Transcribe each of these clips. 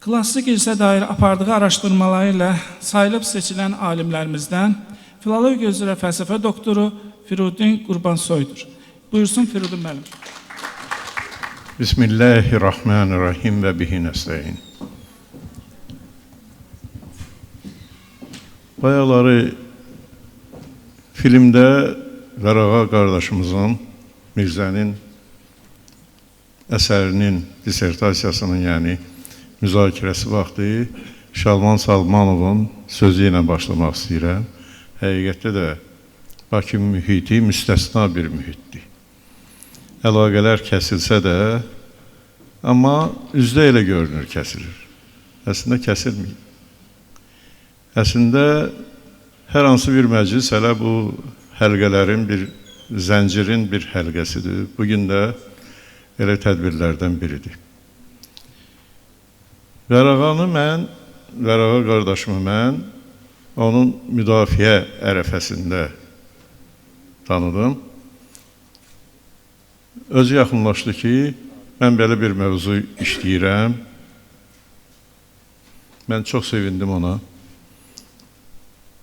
Klassik irsə dair apardığı araşdırmaları ilə sayılıb seçilən alimlərimizdən filologiya üzrə fəlsəfə doktoru Firudin Qurbansoydur. Buyursun Firudin müəllim. Bismillahirrahmanirrahim və bihi nəstəyin. Bayaqları filmdə Qarağa qardaşımızın, Mirzənin əsərinin, dissertasiyasının, yəni müzakirəsi vaxtı Şalman Salmanovun sözü ilə başlamaq istəyirəm. Həqiqətdə də Bakı mühiti müstəsna bir mühitdir. Əlaqələr kəsilsə də, amma üzdə elə görünür kəsilir. Əslində kəsilməyib. Əslində hər hansı bir məclis hələ bu həlqələrin bir zəncirin bir həlqəsidir. Bugün də elə tədbirlərdən biridir. Qarağa qardaşımı mən onun müdafiə ərəfəsində tanıdım. Özü yaxınlaşdı ki, mən belə bir mövzu işləyirəm. Mən çox sevindim ona.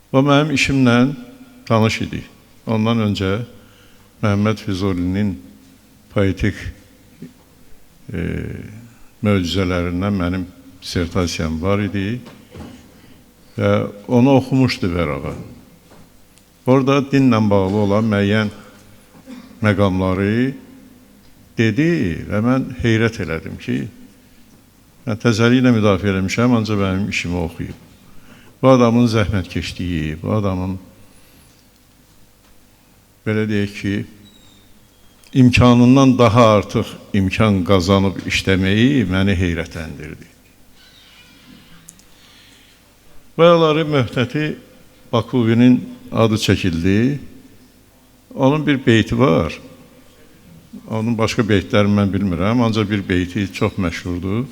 O mənim işimlə tanış idi. Ondan öncə Məhəmməd Füzulinin poetik möcüzələrindən mənim dissertasiyam var idi və onu oxumuşdu Qarağa. Orada dinlə bağlı olan müəyyən məqamları dedi və mən heyrət elədim ki, mən təzəliklə müdafiə eləmişəm, ancaq mənim işimi oxuyub. Bu adamın zəhmətkeşliyi, bu adamın, belə deyək ki, imkanından daha artıq imkan qazanıb işləməyi məni heyrətləndirdi. Bayaqları Möhtəti Bakuvinin adı çəkildi. Onun bir beyti var. Onun başqa beytlərini mən bilmirəm, ancaq bir beyti çox məşhurdur.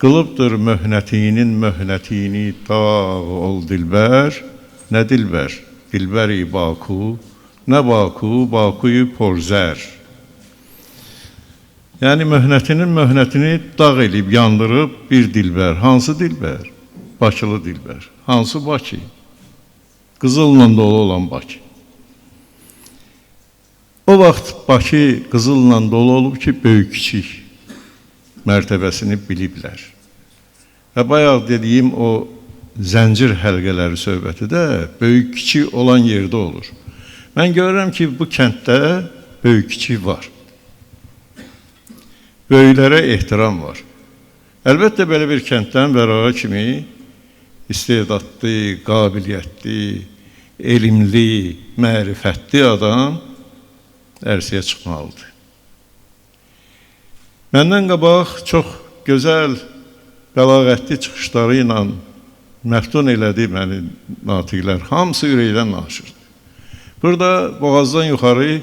Qılıbdır möhnətinin möhnətini dağ ol dilbər, nə dilbər, dilbəri Baku, nə Baku, Bakuyu porzər. Yəni möhnətinin möhnətini dağ elib, yandırıb bir dilbər. Hansı dilbər? Bakılı dilbər. Hansı Bakı? Qızılla dolu olan Bakı. O vaxt Bakı qızılla dolu olub ki, böyük-kiçik mərtəbəsini biliblər. Və bayaq dediyim o zəncir həlqələri söhbəti də böyük-kiçik olan yerdə olur. Mən görürəm ki, bu kənddə böyük-kiçik var. Böyüklərə ehtiram var. Əlbəttə, belə bir kənddən Qarağa kimi istedadlı, qabiliyyətli, elmli, mərifətli adam ərsəyə çıxmalıdır. Məndən qabaq çox gözəl, bəlağətli çıxışları ilə məftun elədi məni natiqlər. Hamısı ürəkdən danışırdı. Burada boğazdan yuxarı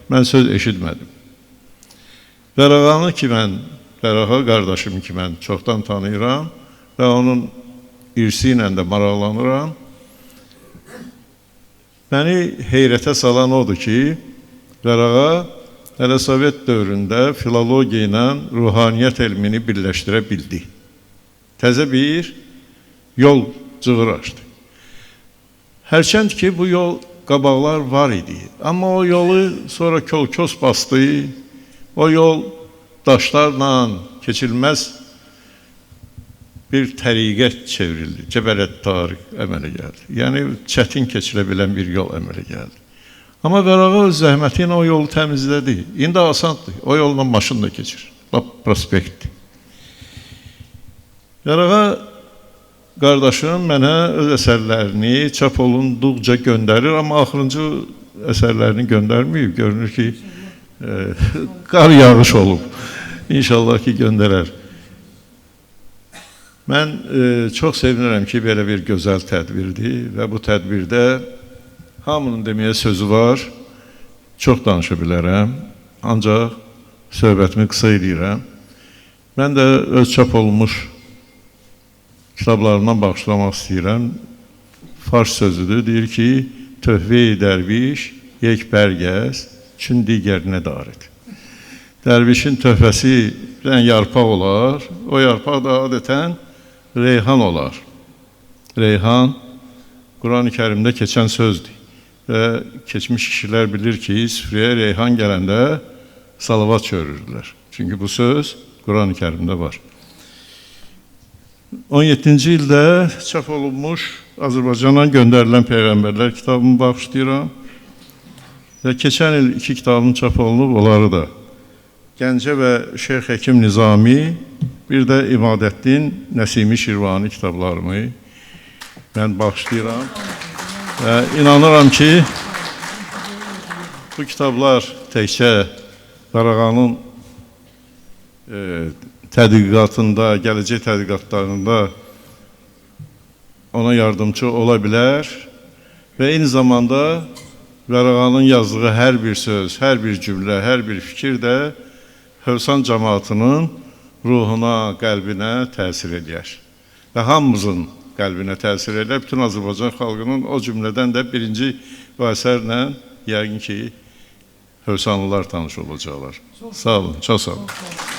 mən söz eşitmədim. Qarağanı ki mən, Qarağa qardaşım ki mən çoxdan tanıyıram və onun irsi ilə də maraqlanıram. Məni heyrətə salan odur ki, Qarağa hələ Sovet dövründə filologiya ilə ruhaniyyət elmini birləşdirə bildi. Təzə bir yol cığır açdı. Hərçənd ki, bu yol qabaqlar var idi. Amma o yolu sonra kol-kos bastı. O yol daşlarla keçilməz bir təriqət çevrildi. Cəbələt tarix əmələ gəldi. Yəni, çətin keçilə bilən bir yol əmələ gəldi. Amma Qarağa öz zəhməti ilə o yolu təmizlədi. İndi asandır. O yolla maşın da keçir. Lap prospektdir. Qarağa qardaşım mənə öz əsərlərini çap olunduqca göndərir, amma axırıncı əsərlərini göndərməyib. Görünür ki, qar yağış olub. İnşallah ki, göndərər. Mən çox sevinirəm ki, belə bir gözəl tədbirdir və bu tədbirdə hamının deməyə sözü var. Çox danışa bilərəm, ancaq söhbətimi qısa edirəm. Mən də öz çap olunmuş kitablarından bağışlamaq istəyirəm. Fars sözüdür, deyir ki, töhvə-i dərviş, yek bərgəz, çün digərinə darit. Dərvişin töhfəsindən yarpaq olar. O yarpaq da adətən reyhan olar. Reyhan Quran-ı Kərimdə keçən sözdür. Və keçmiş kişilər bilir ki, süfrəyə reyhan gələndə salavat çörürdülər. Çünki bu söz Quran-ı Kərimdə var. 17-ci ildə çap olunmuş Azərbaycana göndərilən Peyğəmbərlər kitabını bağışlayıram. Və keçən il 2 kitabım çap olunub, onları da Gəncə və Şeyx Həkim Nizami, bir də İmadəddin Nəsimi Şirvani kitablarımı mən bağışlayıram. Və inanıram ki, bu kitablar təkcə Qarağanın tədqiqatında, gələcək tədqiqatlarında ona yardımcı ola bilər və eyni zamanda Qarağanın yazdığı hər bir söz, hər bir cümlə, hər bir fikir də Hövsan cəmaatının ruhuna, qəlbinə təsir edir. Və hamımızın qəlbinə təsir edir. Bütün Azərbaycan xalqının o cümlədən də birinci bu əsərlə yəqin ki, Hövsanlılar tanış olacaqlar. Sağ olun, çox sağ olun.